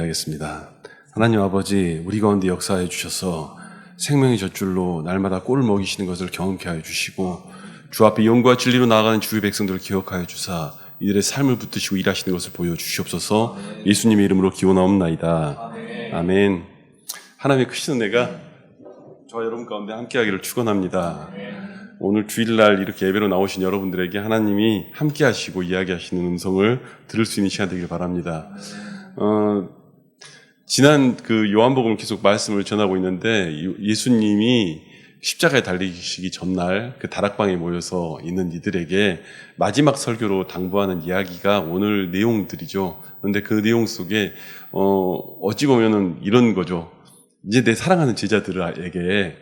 하겠습니다. 하나님 아버지, 우리 가운데 역사해 주셔서 생명의 젖줄로 날마다 꼴을 먹이시는 것을 경험케 하여 주시고, 주 앞에 영과 진리로 나아가는 주의 백성들을 기억하여 주사 이들의 삶을 붙드시고 일하시는 것을 보여주시옵소서. 예수님의 이름으로 기원하옵나이다. 아멘. 하나님의 크신 은혜가 저와 여러분 가운데 함께하기를 축원합니다. 오늘 주일날 이렇게 예배로 나오신 여러분들에게 하나님이 함께하시고 이야기하시는 음성을 들을 수 있는 시간 되길 바랍니다. 지난 그 요한복음을 계속 말씀을 전하고 있는데, 예수님이 십자가에 달리시기 전날 그 다락방에 모여서 있는 이들에게 마지막 설교로 당부하는 이야기가 오늘 내용들이죠. 그런데 그 내용 속에 어찌 보면은 이런 거죠. 이제 내 사랑하는 제자들에게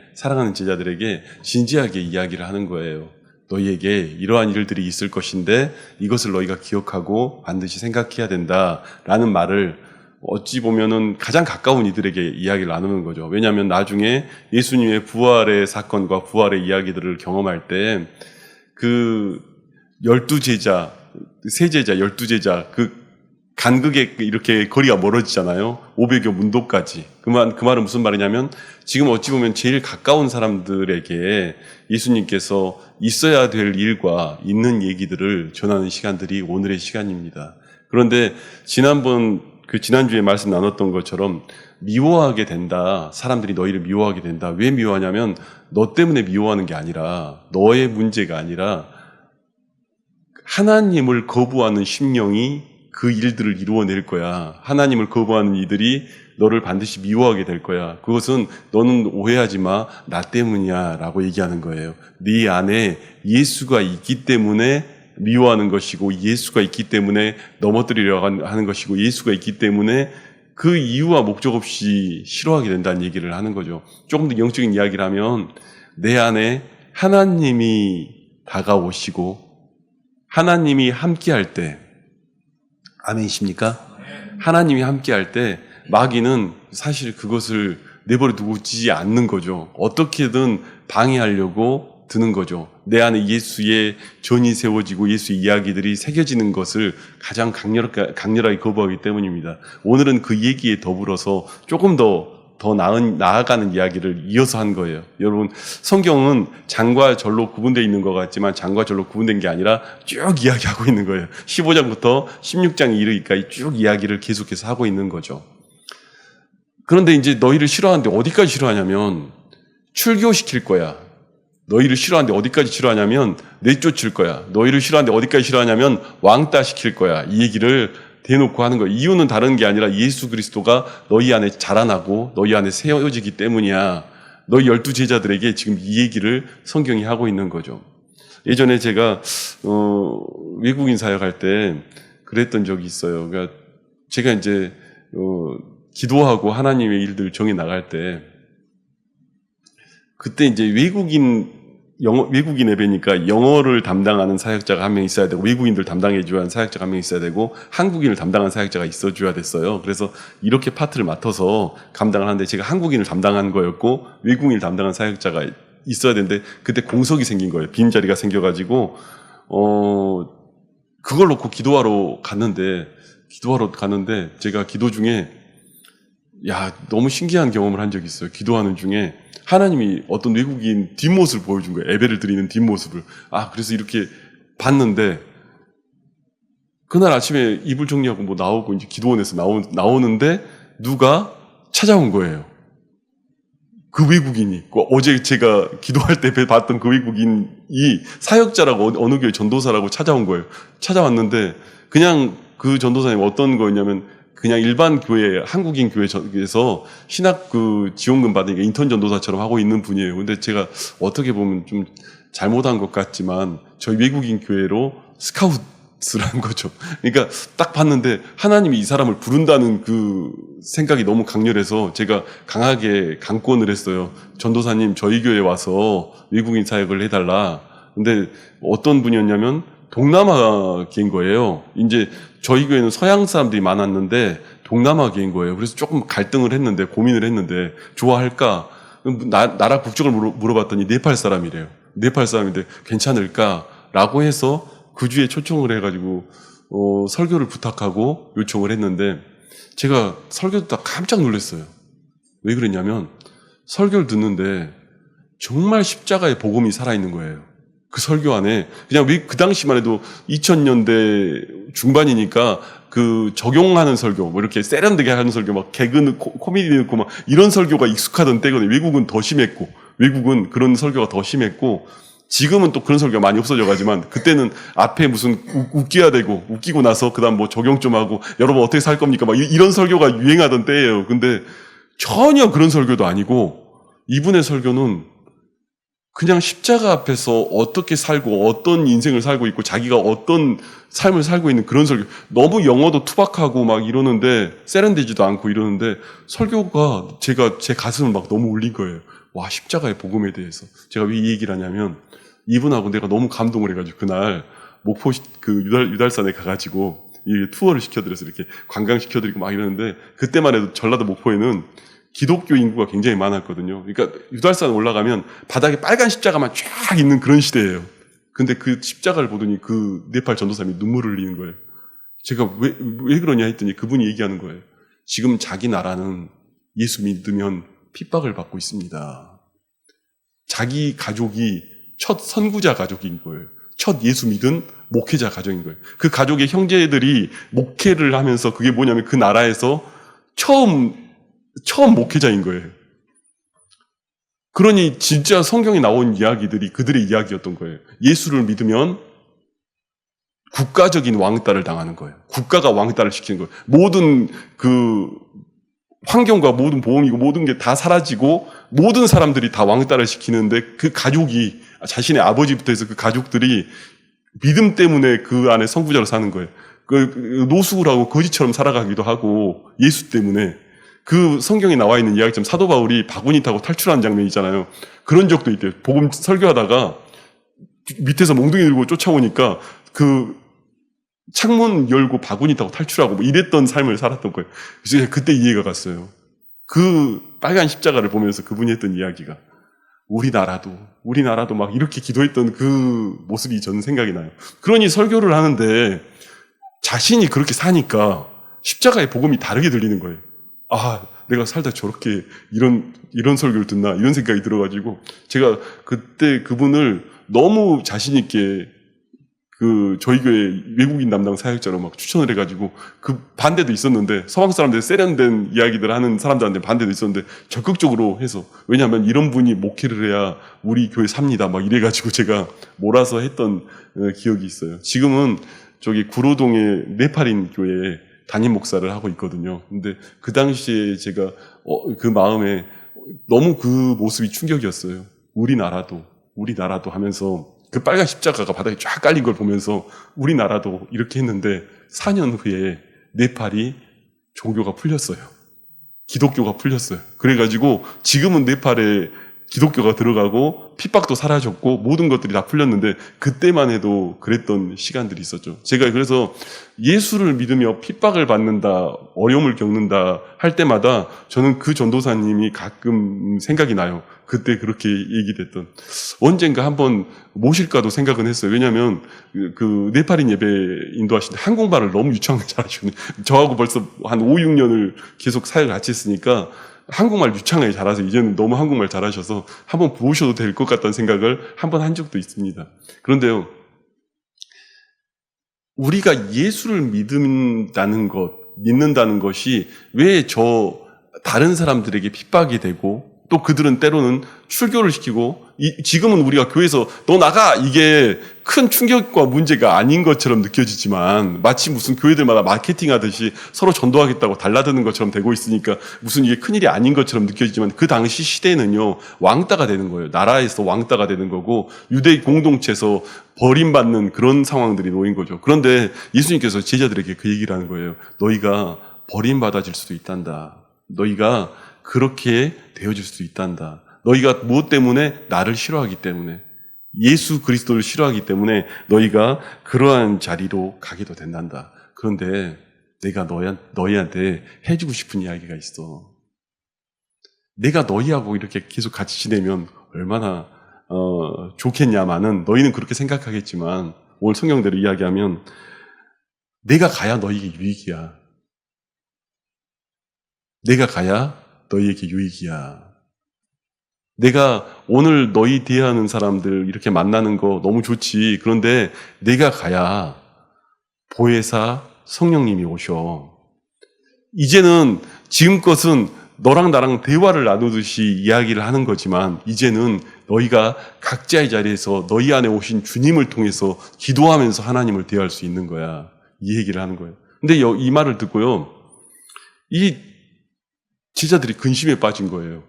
진지하게 이야기를 하는 거예요. 너희에게 이러한 일들이 있을 것인데 이것을 너희가 기억하고 반드시 생각해야 된다라는 말을 어찌 보면은 가장 가까운 이들에게 이야기를 나누는 거죠. 왜냐하면 나중에 예수님의 부활의 사건과 부활의 이야기들을 경험할 때 그 12제자, 세제자, 12제자, 그 간극에 이렇게 거리가 멀어지잖아요. 500여 문도까지. 그 말은 무슨 말이냐면 지금 어찌 보면 제일 가까운 사람들에게 예수님께서 있어야 될 일과 있는 얘기들을 전하는 시간들이 오늘의 시간입니다. 그런데 지난주에 말씀 나눴던 것처럼 미워하게 된다. 사람들이 너희를 미워하게 된다. 왜 미워하냐면 너 때문에 미워하는 게 아니라, 너의 문제가 아니라 하나님을 거부하는 심령이 그 일들을 이루어낼 거야. 하나님을 거부하는 이들이 너를 반드시 미워하게 될 거야. 그것은 너는 오해하지 마. 나 때문이야. 라고 얘기하는 거예요. 네 안에 예수가 있기 때문에 미워하는 것이고, 예수가 있기 때문에 넘어뜨리려고 하는 것이고, 예수가 있기 때문에 그 이유와 목적 없이 싫어하게 된다는 얘기를 하는 거죠. 조금 더 영적인 이야기를 하면 내 안에 하나님이 다가오시고 하나님이 함께할 때, 아멘이십니까? 하나님이 함께할 때 마귀는 사실 그것을 내버려 두지 않는 거죠. 어떻게든 방해하려고 드는 거죠. 내 안에 예수의 전이 세워지고 예수의 이야기들이 새겨지는 것을 가장 강렬하게 거부하기 때문입니다. 오늘은 그 얘기에 더불어서 조금 더 나아가는 이야기를 이어서 한 거예요. 여러분, 성경은 장과 절로 구분되어 있는 것 같지만 장과 절로 구분된 게 아니라 쭉 이야기하고 있는 거예요. 15장부터 16장에 이르기까지 쭉 이야기를 계속해서 하고 있는 거죠. 그런데 이제 너희를 싫어하는데 어디까지 싫어하냐면 출교시킬 거야. 너희를 싫어하는데 어디까지 싫어하냐면 내쫓을 거야. 너희를 싫어하는데 어디까지 싫어하냐면 왕따시킬 거야. 이 얘기를 대놓고 하는 거예요. 이유는 다른 게 아니라 예수 그리스도가 너희 안에 자라나고 너희 안에 세워지기 때문이야. 너희 12제자들에게 지금 이 얘기를 성경이 하고 있는 거죠. 예전에 제가 외국인 사역할 때 그랬던 적이 있어요. 그러니까 제가 이제 기도하고 하나님의 일들 정해 나갈 때, 그때 이제 외국인 예배니까 영어를 담당하는 사역자가 한 명 있어야 되고, 외국인들 담당해줘야 하는 사역자가 한 명 있어야 되고, 한국인을 담당하는 사역자가 있어줘야 됐어요. 그래서 이렇게 파트를 맡아서 감당을 하는데, 제가 한국인을 담당한 거였고 외국인을 담당한 사역자가 있어야 되는데, 그때 공석이 생긴 거예요. 빈자리가 생겨가지고 그걸 놓고 기도하러 갔는데 제가 기도 중에 너무 신기한 경험을 한 적이 있어요. 기도하는 중에 하나님이 어떤 외국인 뒷모습을 보여준 거예요. 예배를 드리는 뒷모습을. 그래서 이렇게 봤는데, 그날 아침에 이불 정리하고 나오고 이제 기도원에서 나오는데 누가 찾아온 거예요. 그 외국인이. 어제 제가 기도할 때 봤던 그 외국인이 사역자라고, 어느 교회 전도사라고 찾아온 거예요. 찾아왔는데 그냥 그 전도사님 어떤 거였냐면, 그냥 일반 교회, 한국인 교회에서 신학 지원금 받으니까 인턴 전도사처럼 하고 있는 분이에요. 근데 제가 어떻게 보면 좀 잘못한 것 같지만 저희 외국인 교회로 스카웃을 한 거죠. 그러니까 딱 봤는데 하나님이 이 사람을 부른다는 그 생각이 너무 강렬해서 제가 강하게 강권을 했어요. 전도사님, 저희 교회에 와서 외국인 사역을 해달라. 근데 어떤 분이었냐면 동남아계인 거예요. 이제 저희 교회는 서양 사람들이 많았는데 동남아계인 거예요. 그래서 조금 고민을 했는데 좋아할까? 나라 국적을 물어봤더니 네팔 사람이래요. 네팔 사람인데 괜찮을까라고 해서 그 주에 초청을 해가지고 설교를 부탁하고 요청을 했는데, 제가 설교 듣다 깜짝 놀랐어요. 왜 그랬냐면 설교를 듣는데 정말 십자가의 복음이 살아있는 거예요. 그 설교 안에 그냥 그 당시만 해도 2000년대 중반이니까 그 적용하는 설교, 뭐 이렇게 세련되게 하는 설교, 막 개그 넣고 코미디 넣고 막 이런 설교가 익숙하던 때거든요. 외국은 더 심했고, 외국은 그런 설교가 더 심했고, 지금은 또 그런 설교가 많이 없어져 가지만 그때는 앞에 무슨 웃겨야 되고 웃기고 나서 그다음 뭐 적용 좀 하고 여러분 어떻게 살 겁니까? 막 이런 설교가 유행하던 때예요. 근데 전혀 그런 설교도 아니고 이분의 설교는 그냥 십자가 앞에서 어떻게 살고 어떤 인생을 살고 있고 자기가 어떤 삶을 살고 있는 그런 설교. 너무 영어도 투박하고 막 이러는데 세련되지도 않고 이러는데 설교가 제 가슴을 막 너무 울린 거예요. 와, 십자가의 복음에 대해서. 제가 왜 이 얘기를 하냐면 이분하고 내가 너무 감동을 해가지고 그날 목포 그 유달산에 가가지고 이 투어를 시켜드려서 이렇게 관광시켜드리고 막 이러는데 그때만 해도 전라도 목포에는 기독교 인구가 굉장히 많았거든요. 그러니까 유달산 올라가면 바닥에 빨간 십자가만 쫙 있는 그런 시대예요. 근데 그 십자가를 보더니 그 네팔 전도사님이 눈물을 흘리는 거예요. 제가 왜 그러냐 했더니 그분이 얘기하는 거예요. 지금 자기 나라는 예수 믿으면 핍박을 받고 있습니다. 자기 가족이 첫 선구자 가족인 거예요. 첫 예수 믿은 목회자 가정인 거예요. 그 가족의 형제들이 목회를 하면서 그게 뭐냐면 그 나라에서 처음 목회자인 거예요. 그러니 진짜 성경에 나온 이야기들이 그들의 이야기였던 거예요. 예수를 믿으면 국가적인 왕따를 당하는 거예요. 국가가 왕따를 시키는 거예요. 모든 그 환경과 모든 보험이고 모든 게 다 사라지고 모든 사람들이 다 왕따를 시키는데 그 가족이 자신의 아버지부터 해서 그 가족들이 믿음 때문에 그 안에 선구자로 사는 거예요. 그 노숙을 하고 거지처럼 살아가기도 하고 예수 때문에 그 성경에 나와 있는 이야기처럼 사도 바울이 바구니 타고 탈출하는 장면이 있잖아요. 그런 적도 있대요. 복음 설교하다가 밑에서 몽둥이 들고 쫓아오니까 그 창문 열고 바구니 타고 탈출하고 뭐 이랬던 삶을 살았던 거예요. 그래서 그때 이해가 갔어요. 그 빨간 십자가를 보면서 그분이 했던 이야기가 우리나라도 막 이렇게 기도했던 그 모습이 저는 생각이 나요. 그러니 설교를 하는데 자신이 그렇게 사니까 십자가의 복음이 다르게 들리는 거예요. 아, 내가 살다 저렇게 이런 설교를 듣나 이런 생각이 들어가지고 제가 그때 그분을 너무 자신 있게 그 저희 교회 외국인 담당 사역자로 막 추천을 해가지고 그 반대도 있었는데 서방 사람들 세련된 이야기들 하는 사람들한테 반대도 있었는데 적극적으로 해서 왜냐하면 이런 분이 목회를 해야 우리 교회 삽니다 막 이래가지고 제가 몰아서 했던 기억이 있어요. 지금은 저기 구로동의 네팔인 교회에 담임 목사를 하고 있거든요. 근데 그 당시에 제가 그 마음에 너무 그 모습이 충격이었어요. 우리나라도 하면서 그 빨간 십자가가 바닥에 쫙 깔린 걸 보면서 우리나라도 이렇게 했는데 4년 후에 네팔이 종교가 풀렸어요. 기독교가 풀렸어요. 그래가지고 지금은 네팔에 기독교가 들어가고 핍박도 사라졌고 모든 것들이 다 풀렸는데 그때만 해도 그랬던 시간들이 있었죠. 제가 그래서 예수를 믿으며 핍박을 받는다, 어려움을 겪는다 할 때마다 저는 그 전도사님이 가끔 생각이 나요. 그때 그렇게 얘기됐던. 언젠가 한번 모실까도 생각은 했어요. 왜냐하면 그 네팔인 예배 인도하시는데 한국말을 너무 유창하게 잘하시거든요. 저하고 벌써 한 5, 6년을 계속 사역을 같이 했으니까 한국말 유창하게 잘하셔서 이제는 너무 한국말 잘하셔서 한번 보셔도 될 것 같다는 생각을 한번 한 적도 있습니다. 그런데요, 우리가 예수를 믿는다는 것이 왜 다른 사람들에게 핍박이 되고 또 그들은 때로는 출교를 시키고 지금은 우리가 교회에서 너 나가 이게 큰 충격과 문제가 아닌 것처럼 느껴지지만 마치 무슨 교회들마다 마케팅하듯이 서로 전도하겠다고 달라드는 것처럼 되고 있으니까 무슨 이게 큰일이 아닌 것처럼 느껴지지만 그 당시 시대는요 왕따가 되는 거예요. 나라에서 왕따가 되는 거고 유대 공동체에서 버림받는 그런 상황들이 놓인 거죠. 그런데 예수님께서 제자들에게 그 얘기를 하는 거예요. 너희가 버림받아질 수도 있단다. 너희가 그렇게 되어질 수도 있단다. 너희가 무엇 때문에 나를 싫어하기 때문에 예수 그리스도를 싫어하기 때문에 너희가 그러한 자리로 가게도 된단다. 그런데 내가 너희한테 해주고 싶은 이야기가 있어. 내가 너희하고 이렇게 계속 같이 지내면 얼마나 좋겠냐마는 너희는 그렇게 생각하겠지만 오늘 성경대로 이야기하면 내가 가야 너희에게 유익이야. 내가 가야 너희에게 유익이야. 내가 오늘 너희 대하는 사람들 이렇게 만나는 거 너무 좋지. 그런데 내가 가야 보혜사 성령님이 오셔. 이제는 지금껏은 너랑 나랑 대화를 나누듯이 이야기를 하는 거지만 이제는 너희가 각자의 자리에서 너희 안에 오신 주님을 통해서 기도하면서 하나님을 대할 수 있는 거야. 이 얘기를 하는 거예요. 근데 이 말을 듣고요, 이 제자들이 근심에 빠진 거예요.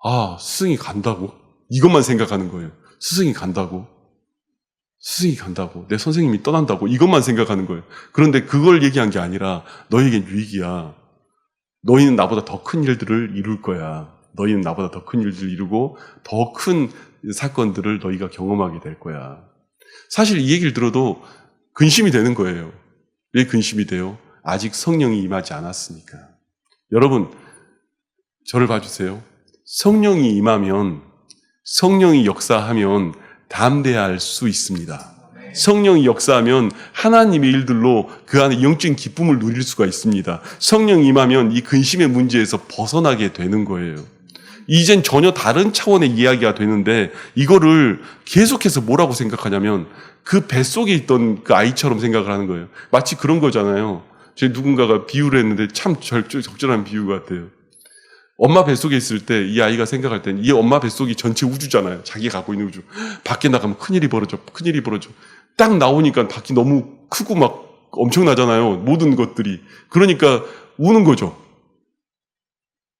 아, 스승이 간다고? 이것만 생각하는 거예요. 스승이 간다고? 스승이 간다고? 내 선생님이 떠난다고? 이것만 생각하는 거예요. 그런데 그걸 얘기한 게 아니라 너희에겐 유익이야. 너희는 나보다 더 큰 일들을 이룰 거야. 너희는 나보다 더 큰 일들을 이루고 더 큰 사건들을 너희가 경험하게 될 거야. 사실 이 얘기를 들어도 근심이 되는 거예요. 왜 근심이 돼요? 아직 성령이 임하지 않았으니까. 여러분, 저를 봐주세요. 성령이 임하면, 성령이 역사하면 담대할 수 있습니다. 성령이 역사하면 하나님의 일들로 그 안에 영적인 기쁨을 누릴 수가 있습니다. 성령이 임하면 이 근심의 문제에서 벗어나게 되는 거예요. 이젠 전혀 다른 차원의 이야기가 되는데 이거를 계속해서 뭐라고 생각하냐면 그 뱃속에 있던 그 아이처럼 생각을 하는 거예요. 마치 그런 거잖아요. 제 누군가가 비유를 했는데 참 적절한 비유 같아요. 엄마 뱃속에 있을 때 이 아이가 생각할 때는 이 엄마 뱃속이 전체 우주잖아요. 자기가 갖고 있는 우주. 밖에 나가면 큰일이 벌어져. 큰일이 벌어져. 딱 나오니까 밖이 너무 크고 막 엄청나잖아요. 모든 것들이. 그러니까 우는 거죠.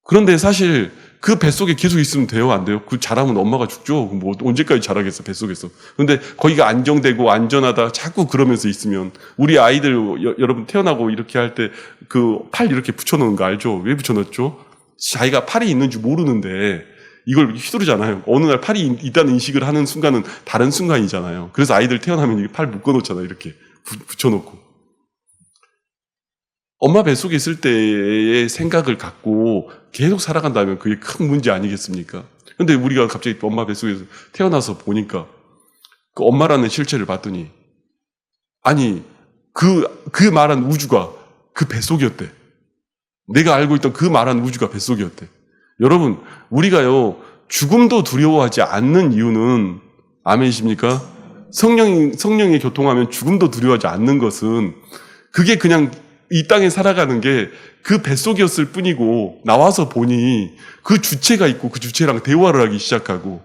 그런데 사실 그 뱃속에 계속 있으면 돼요? 안 돼요? 그 자라면 엄마가 죽죠? 뭐 언제까지 자라겠어, 뱃속에서. 그런데 거기가 안정되고 안전하다 자꾸 그러면서 있으면 우리 아이들 여러분 태어나고 이렇게 할 때 그 팔 이렇게 붙여놓은 거 알죠? 왜 붙여놓죠? 자기가 팔이 있는 줄 모르는데 이걸 휘두르잖아요. 어느 날 팔이 있다는 인식을 하는 순간은 다른 순간이잖아요. 그래서 아이들 태어나면 팔 묶어놓잖아요. 이렇게 붙여놓고. 엄마 뱃속에 있을 때의 생각을 갖고 계속 살아간다면 그게 큰 문제 아니겠습니까? 그런데 우리가 갑자기 엄마 뱃속에서 태어나서 보니까 그 엄마라는 실체를 봤더니 아니 그 말한 우주가 그 뱃속이었대. 내가 알고 있던 그 말한 우주가 뱃속이었대. 여러분, 우리가요, 죽음도 두려워하지 않는 이유는, 아멘이십니까? 성령이 교통하면 죽음도 두려워하지 않는 것은, 그게 그냥 이 땅에 살아가는 게 그 뱃속이었을 뿐이고, 나와서 보니 그 주체가 있고 그 주체랑 대화를 하기 시작하고,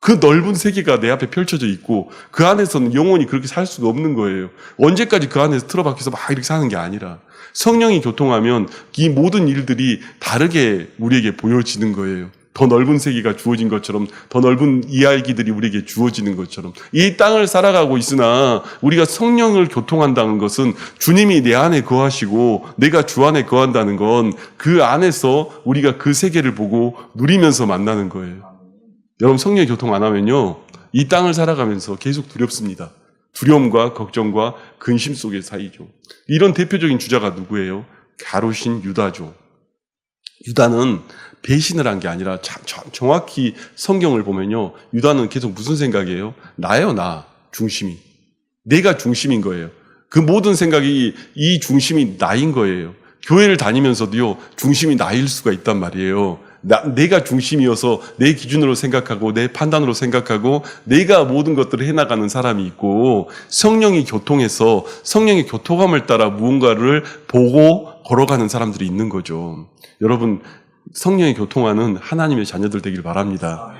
그 넓은 세계가 내 앞에 펼쳐져 있고, 그 안에서는 영원히 그렇게 살 수가 없는 거예요. 언제까지 그 안에서 틀어박혀서 막 이렇게 사는 게 아니라, 성령이 교통하면 이 모든 일들이 다르게 우리에게 보여지는 거예요. 더 넓은 세계가 주어진 것처럼, 더 넓은 이야기들이 우리에게 주어지는 것처럼. 이 땅을 살아가고 있으나 우리가 성령을 교통한다는 것은 주님이 내 안에 거하시고 내가 주 안에 거한다는 건 그 안에서 우리가 그 세계를 보고 누리면서 만나는 거예요. 여러분, 성령이 교통 안 하면요, 이 땅을 살아가면서 계속 두렵습니다. 두려움과 걱정과 근심 속에 사이죠. 이런 대표적인 주자가 누구예요? 가룟신 유다죠. 유다는 배신을 한 게 아니라 정확히 성경을 보면요, 유다는 계속 무슨 생각이에요? 나예요, 나 중심이. 내가 중심인 거예요. 그 모든 생각이 이 중심이 나인 거예요. 교회를 다니면서도요, 중심이 나일 수가 있단 말이에요. 내가 중심이어서 내 기준으로 생각하고 내 판단으로 생각하고 내가 모든 것들을 해나가는 사람이 있고, 성령이 교통해서 성령의 교통함을 따라 무언가를 보고 걸어가는 사람들이 있는 거죠. 여러분, 성령의 교통하는 하나님의 자녀들 되길 바랍니다.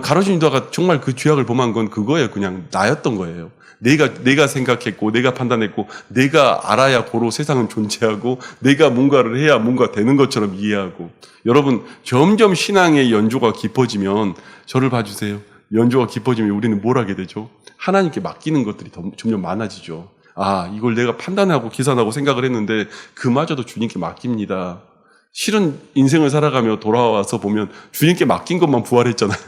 가룟신 유다가 정말 그 죄악을 범한 건 그거예요. 그냥 나였던 거예요. 내가 생각했고, 내가 판단했고, 내가 알아야 고로 세상은 존재하고, 내가 뭔가를 해야 뭔가 되는 것처럼 이해하고. 여러분, 점점 신앙의 연조가 깊어지면, 저를 봐주세요. 연조가 깊어지면 우리는 뭘 하게 되죠? 하나님께 맡기는 것들이 점점 많아지죠. 아, 이걸 내가 판단하고 계산하고 생각을 했는데, 그마저도 주님께 맡깁니다. 실은 인생을 살아가며 돌아와서 보면 주님께 맡긴 것만 부활했잖아요.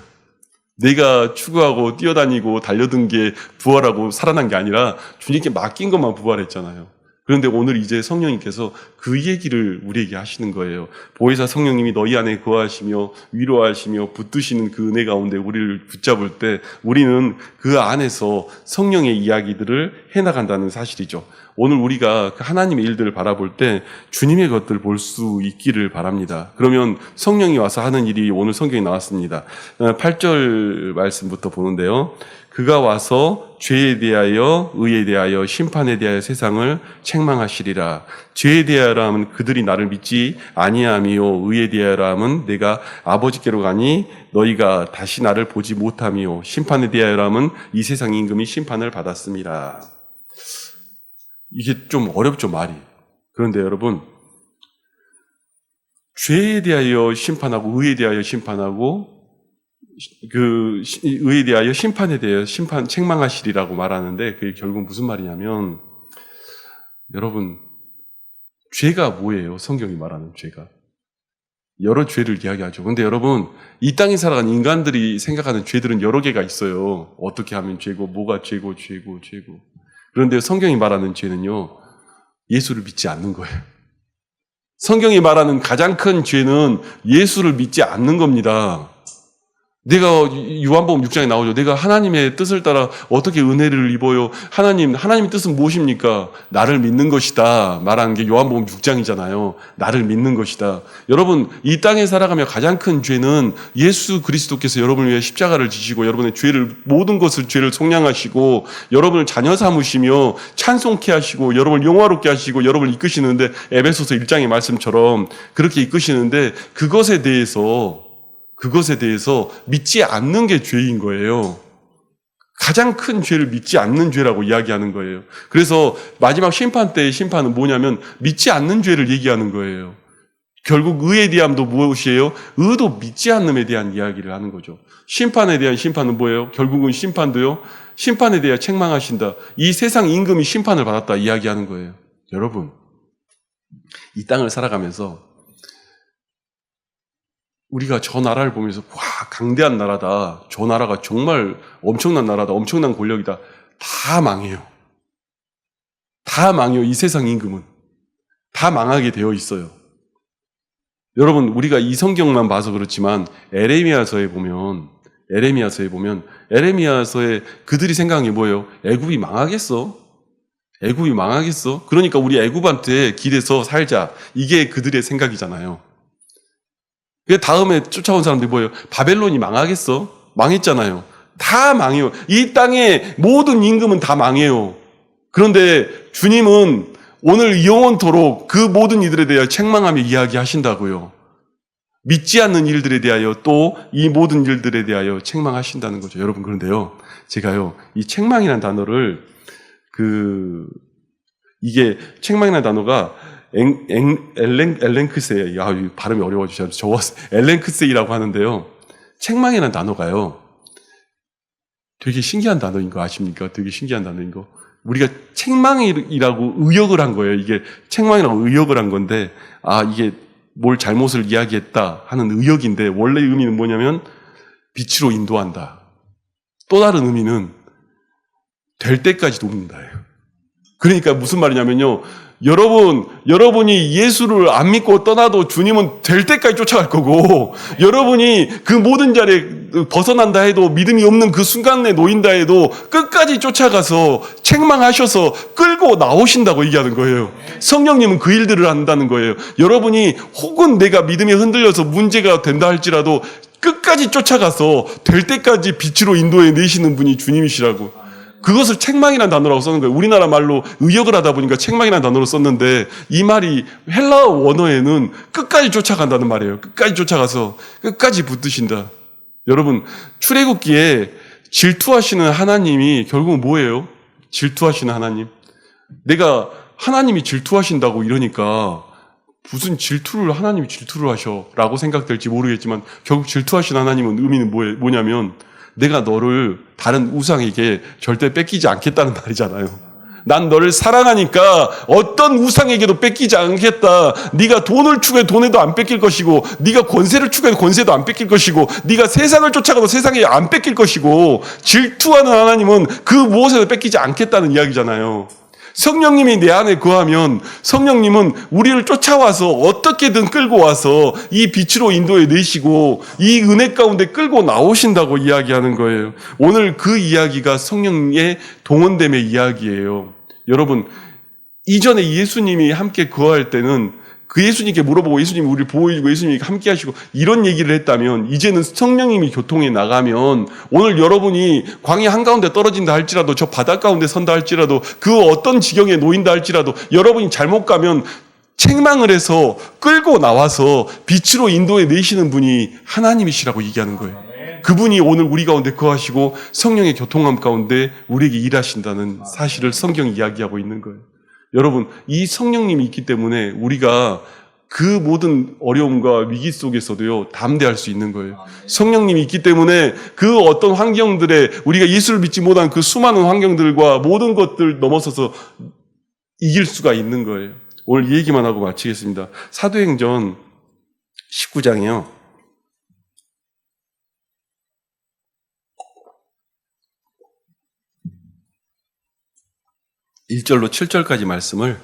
내가 추구하고 뛰어다니고 달려든 게 부활하고 살아난 게 아니라 주님께 맡긴 것만 부활했잖아요. 그런데 오늘 이제 성령님께서 그 얘기를 우리에게 하시는 거예요. 보혜사 성령님이 너희 안에 거하시며 위로하시며 붙드시는 그 은혜 가운데 우리를 붙잡을 때 우리는 그 안에서 성령의 이야기들을 해나간다는 사실이죠. 오늘 우리가 하나님의 일들을 바라볼 때 주님의 것들을 볼 수 있기를 바랍니다. 그러면 성령이 와서 하는 일이 오늘 성경에 나왔습니다. 8절 말씀부터 보는데요. 그가 와서 죄에 대하여 의에 대하여 심판에 대하여 세상을 책망하시리라. 죄에 대하여 하면 그들이 나를 믿지 아니함이요 의에 대하여 하면 내가 아버지께로 가니 너희가 다시 나를 보지 못함이요 심판에 대하여 하면 이 세상 임금이 심판을 받았습니다. 이게 좀 어렵죠, 말이. 그런데 여러분, 죄에 대하여 심판하고 의에 대하여 심판하고 의에 대하여 심판에 대하여 책망하시리라고 말하는데 그게 결국 무슨 말이냐면, 여러분, 죄가 뭐예요? 성경이 말하는 죄가. 여러 죄를 이야기하죠. 근데 여러분, 이 땅에 살아가는 인간들이 생각하는 죄들은 여러 개가 있어요. 어떻게 하면 죄고, 뭐가 죄고. 그런데 성경이 말하는 죄는요, 예수를 믿지 않는 거예요. 성경이 말하는 가장 큰 죄는 예수를 믿지 않는 겁니다. 내가 요한복음 6장에 나오죠. 내가 하나님의 뜻을 따라 어떻게 은혜를 입어요? 하나님의 뜻은 무엇입니까? 나를 믿는 것이다. 말하는 게 요한복음 6장이잖아요. 나를 믿는 것이다. 여러분, 이 땅에 살아가며 가장 큰 죄는 예수 그리스도께서 여러분을 위해 십자가를 지시고 여러분의 모든 것을 죄를 속량하시고 여러분을 자녀 삼으시며 찬송케 하시고 여러분을 영화롭게 하시고 여러분을 이끄시는데, 에베소서 1장의 말씀처럼 그렇게 이끄시는데 그것에 대해서 믿지 않는 게 죄인 거예요. 가장 큰 죄를 믿지 않는 죄라고 이야기하는 거예요. 그래서 마지막 심판 때의 심판은 뭐냐면 믿지 않는 죄를 얘기하는 거예요. 결국 의에 대함도 무엇이에요? 의도 믿지 않음에 대한 이야기를 하는 거죠. 심판에 대한 심판은 뭐예요? 결국은 심판도요, 심판에 대해 책망하신다. 이 세상 임금이 심판을 받았다 이야기하는 거예요. 여러분, 이 땅을 살아가면서 우리가 저 나라를 보면서 와, 강대한 나라다. 저 나라가 정말 엄청난 나라다. 엄청난 권력이다. 다 망해요. 다 망해요. 이 세상 임금은. 다 망하게 되어 있어요. 여러분, 우리가 이 성경만 봐서 그렇지만 에레미야서에 보면 에레미야서에 그들이 생각한 게 뭐예요? 애굽이 망하겠어? 그러니까 우리 애굽한테 기대서 살자. 이게 그들의 생각이잖아요. 그 다음에 쫓아온 사람들이 뭐예요? 바벨론이 망하겠어? 망했잖아요. 다 망해요. 이 땅의 모든 임금은 다 망해요. 그런데 주님은 오늘 영원토록 그 모든 이들에 대하여 책망하며 이야기하신다고요. 믿지 않는 일들에 대하여 또 이 모든 일들에 대하여 책망하신다는 거죠. 여러분, 그런데요, 제가요, 이 책망이라는 단어를 이게 책망이라는 단어가 엘렌크세이, 발음이 어려워지셔서 적었어요. 엘렌크세이라고 하는데요. 책망이라는 단어가요, 되게 신기한 단어인 거 아십니까? 되게 신기한 단어인 거. 우리가 책망이라고 의역을 한 거예요. 이게 책망이라고 의역을 한 건데, 이게 뭘 잘못을 이야기했다 하는 의역인데, 원래 의미는 뭐냐면, 빛으로 인도한다. 또 다른 의미는, 될 때까지 돕는다예요. 그러니까 무슨 말이냐면요, 여러분이 예수를 안 믿고 떠나도 주님은 될 때까지 쫓아갈 거고, 여러분이 그 모든 자리에 벗어난다 해도 믿음이 없는 그 순간에 놓인다 해도 끝까지 쫓아가서 책망하셔서 끌고 나오신다고 얘기하는 거예요. 성령님은 그 일들을 한다는 거예요. 여러분이 혹은 내가 믿음이 흔들려서 문제가 된다 할지라도 끝까지 쫓아가서 될 때까지 빛으로 인도해 내시는 분이 주님이시라고. 그것을 책망이라는 단어라고 썼는 거예요. 우리나라 말로 의역을 하다 보니까 책망이라는 단어로 썼는데, 이 말이 헬라어 원어에는 끝까지 쫓아간다는 말이에요. 끝까지 쫓아가서 끝까지 붙드신다. 여러분, 출애굽기에 질투하시는 하나님이 결국은 뭐예요? 질투하시는 하나님. 내가 하나님이 질투하신다고 이러니까 무슨 하나님이 질투를 하셔라고 생각될지 모르겠지만, 결국 질투하시는 하나님은 의미는 뭐냐면, 내가 너를 다른 우상에게 절대 뺏기지 않겠다는 말이잖아요. 난 너를 사랑하니까 어떤 우상에게도 뺏기지 않겠다. 네가 돈을 추구해 돈에도 안 뺏길 것이고, 네가 권세를 추구해 권세도 안 뺏길 것이고, 네가 세상을 쫓아가도 세상에 안 뺏길 것이고, 질투하는 하나님은 그 무엇에도 뺏기지 않겠다는 이야기잖아요. 성령님이 내 안에 거하면 성령님은 우리를 쫓아와서 어떻게든 끌고 와서 이 빛으로 인도해 내시고 이 은혜 가운데 끌고 나오신다고 이야기하는 거예요. 오늘 그 이야기가 성령의 동원됨의 이야기예요. 여러분, 이전에 예수님이 함께 거할 때는 그 예수님께 물어보고 예수님이 우리를 보호해주고 예수님이 함께 하시고 이런 얘기를 했다면, 이제는 성령님이 교통에 나가면 오늘 여러분이 광야 한가운데 떨어진다 할지라도, 저 바다 가운데 선다 할지라도, 그 어떤 지경에 놓인다 할지라도 여러분이 잘못 가면 책망을 해서 끌고 나와서 빛으로 인도해 내시는 분이 하나님이시라고 얘기하는 거예요. 그분이 오늘 우리 가운데 거하시고 성령의 교통함 가운데 우리에게 일하신다는 사실을 성경이 이야기하고 있는 거예요. 여러분, 이 성령님이 있기 때문에 우리가 그 모든 어려움과 위기 속에서도요, 담대할 수 있는 거예요. 성령님이 있기 때문에 그 어떤 환경들에 우리가 예수를 믿지 못한 그 수많은 환경들과 모든 것들 넘어서서 이길 수가 있는 거예요. 오늘 이 얘기만 하고 마치겠습니다. 사도행전 19장이요. 1절로 7절까지 말씀을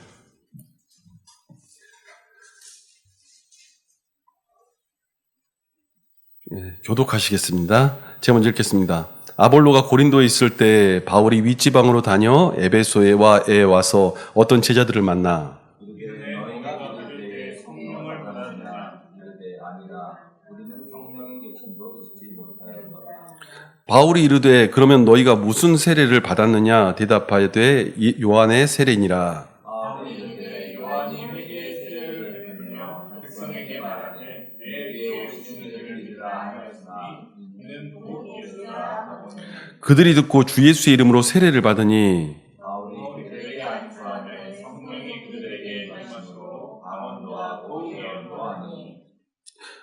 교독하시겠습니다. 제가 먼저 읽겠습니다. 아볼로가 고린도에 있을 때 바울이 윗지방으로 다녀 에베소에 와서 어떤 제자들을 만나 바울이 이르되 그러면 너희가 무슨 세례를 받았느냐 대답하되 요한의 세례니라. 그들이 듣고 주 예수의 이름으로 세례를 받으니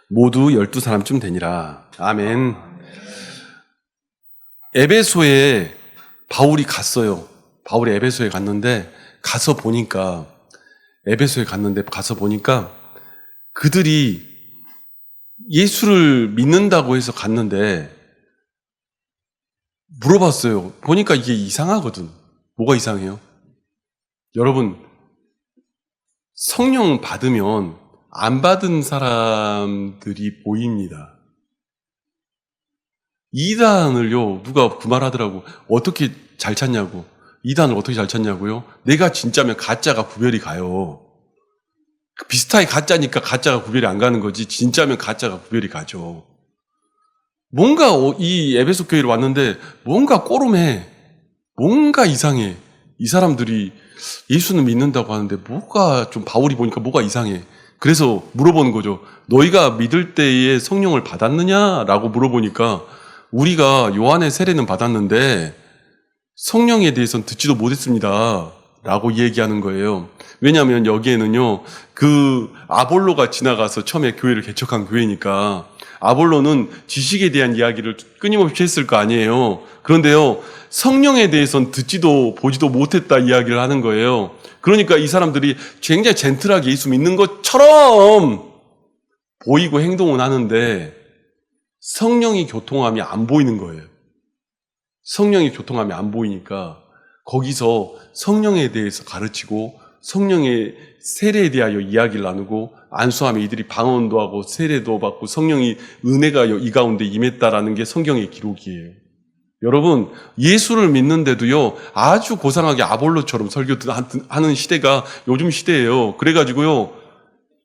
모두 12사람쯤 되니라. 아멘. 에베소에 바울이 갔어요. 바울이 에베소에 갔는데 가서 보니까 그들이 예수를 믿는다고 해서 갔는데 물어봤어요. 보니까 이게 이상하거든. 뭐가 이상해요? 여러분, 성령 받으면 안 받은 사람들이 보입니다. 이단을요, 누가 그 말 하더라고. 어떻게 잘 찾냐고. 이단을 어떻게 잘 찾냐고요? 내가 진짜면 가짜가 구별이 가요. 비슷하게 가짜니까 가짜가 구별이 안 가는 거지, 진짜면 가짜가 구별이 가죠. 뭔가 이 에베소 교회를 왔는데 뭔가 꼬름해. 뭔가 이상해. 이 사람들이 예수는 믿는다고 하는데 뭐가 좀, 바울이 보니까 뭐가 이상해. 그래서 물어보는 거죠. 너희가 믿을 때에 성령을 받았느냐라고 물어보니까 우리가 요한의 세례는 받았는데 성령에 대해서는 듣지도 못했습니다 라고 얘기하는 거예요. 왜냐하면 여기에는요, 그 아볼로가 지나가서 처음에 교회를 개척한 교회니까 아볼로는 지식에 대한 이야기를 끊임없이 했을 거 아니에요. 그런데요, 성령에 대해서는 듣지도 보지도 못했다 이야기를 하는 거예요. 그러니까 이 사람들이 굉장히 젠틀하게 예수 믿는 것처럼 보이고 행동은 하는데 성령이 교통함이 안 보이는 거예요. 성령이 교통함이 안 보이니까 거기서 성령에 대해서 가르치고 성령의 세례에 대하여 이야기를 나누고 안수하며 이들이 방언도 하고 세례도 받고 성령이 은혜가 이 가운데 임했다라는 게 성경의 기록이에요. 여러분, 예수를 믿는데도요, 아주 고상하게 아볼로처럼 설교하는 시대가 요즘 시대예요. 그래가지고요,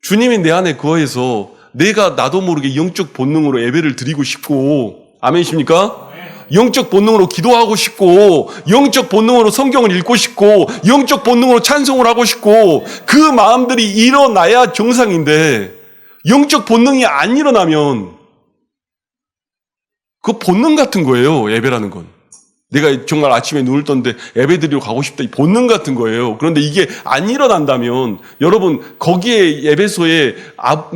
주님이 내 안에 거해서 내가 나도 모르게 영적 본능으로 예배를 드리고 싶고, 아멘이십니까? 영적 본능으로 기도하고 싶고, 영적 본능으로 성경을 읽고 싶고, 영적 본능으로 찬송을 하고 싶고, 그 마음들이 일어나야 정상인데, 영적 본능이 안 일어나면 그 본능 같은 거예요, 예배라는 건. 내가 정말 아침에 눈을 떴는데 예배 드리러 가고 싶다, 이 본능 같은 거예요. 그런데 이게 안 일어난다면, 여러분, 거기에 에베소에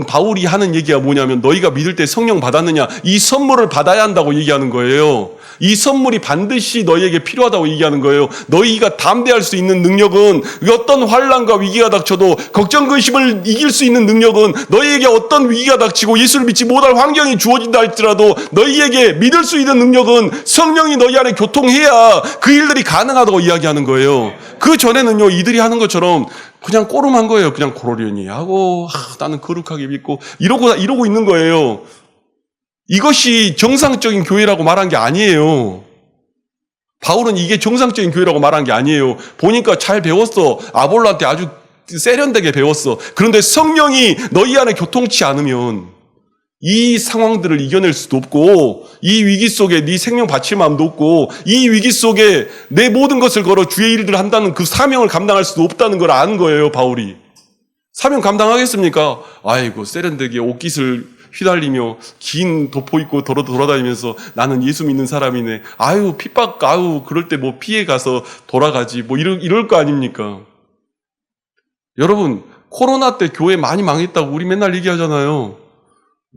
바울이 하는 얘기가 뭐냐면 너희가 믿을 때 성령 받았느냐, 이 선물을 받아야 한다고 얘기하는 거예요. 이 선물이 반드시 너희에게 필요하다고 얘기하는 거예요. 너희가 담대할 수 있는 능력은, 어떤 환난과 위기가 닥쳐도 걱정 근심을 이길 수 있는 능력은, 너희에게 어떤 위기가 닥치고 예수를 믿지 못할 환경이 주어진다 할지라도 너희에게 믿을 수 있는 능력은 성령이 너희 안에 교통 교통해야 그 일들이 가능하다고 이야기하는 거예요. 그 전에는요, 이들이 하는 것처럼 그냥 꼬름한 거예요. 그냥 고로련히 하고, 나는 거룩하게 믿고, 이러고 있는 거예요. 이것이 정상적인 교회라고 말한 게 아니에요. 바울은 이게 정상적인 교회라고 말한 게 아니에요. 보니까 잘 배웠어. 아볼로한테 아주 세련되게 배웠어. 그런데 성령이 너희 안에 교통치 않으면 이 상황들을 이겨낼 수도 없고, 이 위기 속에 네 생명 바칠 마음도 없고, 이 위기 속에 내 모든 것을 걸어 주의 일들을 한다는 그 사명을 감당할 수도 없다는 걸 아는 거예요, 바울이. 사명 감당하겠습니까? 아이고, 세련되게 옷깃을 휘날리며 긴 도포 입고 돌아다니면서 나는 예수 믿는 사람이네. 아유, 핍박, 아유, 그럴 때 뭐 피해 가서 돌아가지. 뭐 이럴 거 아닙니까? 여러분, 코로나 때 교회 많이 망했다고 우리 맨날 얘기하잖아요.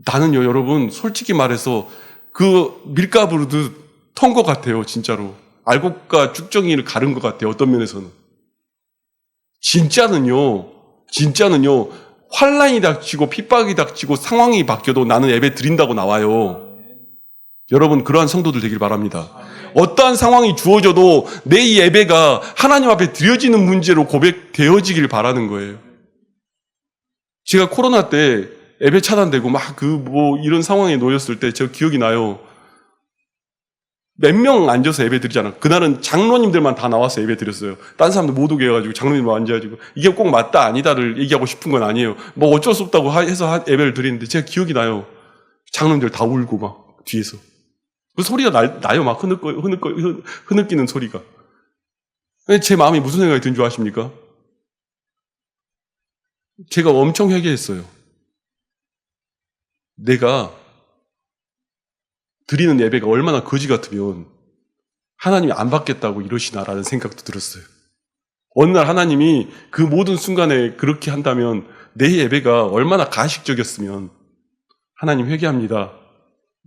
나는요, 여러분, 솔직히 말해서 그 밀가부르 턴 것 같아요, 진짜로. 알곡과 쭉정이를 가른 것 같아요, 어떤 면에서는. 진짜는요, 환란이 닥치고 핍박이 닥치고 상황이 바뀌어도 나는 예배 드린다고 나와요. 여러분, 그러한 성도들 되길 바랍니다. 어떠한 상황이 주어져도 내 이 예배가 하나님 앞에 드려지는 문제로 고백되어지길 바라는 거예요. 제가 코로나 때 예배 차단되고 막 이런 상황에 놓였을 때 저 기억이 나요. 몇 명 앉아서 예배 드리잖아. 그날은 장로님들만 다 나와서 예배 드렸어요. 딴 사람들 못 오게 해가지고 장로님만 앉아가지고 이게 꼭 맞다 아니다를 얘기하고 싶은 건 아니에요. 뭐 어쩔 수 없다고 해서 예배를 드리는데 제가 기억이 나요. 장로님들 다 울고 막 뒤에서. 그 소리가 나요. 막 흐느끼는 소리가. 제 마음이 무슨 생각이 든 줄 아십니까? 제가 엄청 회개했어요. 내가 드리는 예배가 얼마나 거지 같으면 하나님이 안 받겠다고 이러시나라는 생각도 들었어요. 어느 날 하나님이 그 모든 순간에 그렇게 한다면 내 예배가 얼마나 가식적이었으면 하나님 회개합니다.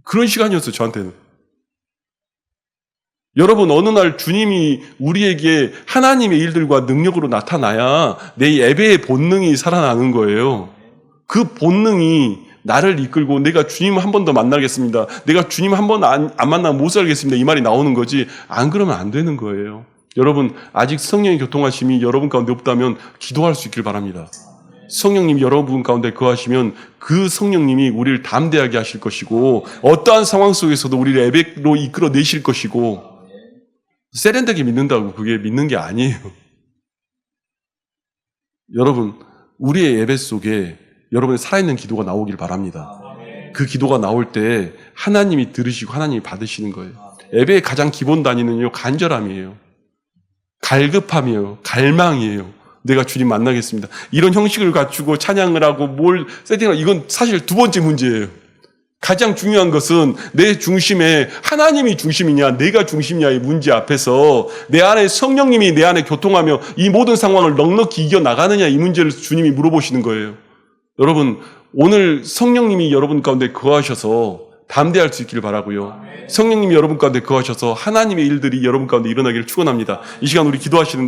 그런 시간이었어요, 저한테는. 여러분, 어느 날 주님이 우리에게 하나님의 일들과 능력으로 나타나야 내 예배의 본능이 살아나는 거예요. 그 본능이 나를 이끌고 내가 주님을 한 번 더 만나겠습니다. 내가 주님 한 번 안 만나면 못 살겠습니다. 이 말이 나오는 거지. 안 그러면 안 되는 거예요. 여러분, 아직 성령의 교통하심이 여러분 가운데 없다면 기도할 수 있길 바랍니다. 성령님이 여러분 가운데 거하시면 그 성령님이 우리를 담대하게 하실 것이고 어떠한 상황 속에서도 우리를 예배로 이끌어내실 것이고 세련되게 믿는다고 그게 믿는 게 아니에요. 여러분, 우리의 예배 속에 여러분의 살아있는 기도가 나오길 바랍니다. 그 기도가 나올 때 하나님이 들으시고 하나님이 받으시는 거예요. 예배의 가장 기본 단위는요, 간절함이에요. 갈급함이에요. 갈망이에요. 내가 주님 만나겠습니다. 이런 형식을 갖추고 찬양을 하고 뭘 세팅하고 이건 사실 두 번째 문제예요. 가장 중요한 것은 내 중심에 하나님이 중심이냐 내가 중심이냐의 문제 앞에서 내 안에 성령님이 내 안에 교통하며 이 모든 상황을 넉넉히 이겨나가느냐 이 문제를 주님이 물어보시는 거예요. 여러분, 오늘 성령님이 여러분 가운데 거하셔서 담대할 수 있기를 바라고요. 성령님이 여러분 가운데 거하셔서 하나님의 일들이 여러분 가운데 일어나기를 축원합니다. 이 시간 우리 기도하시는데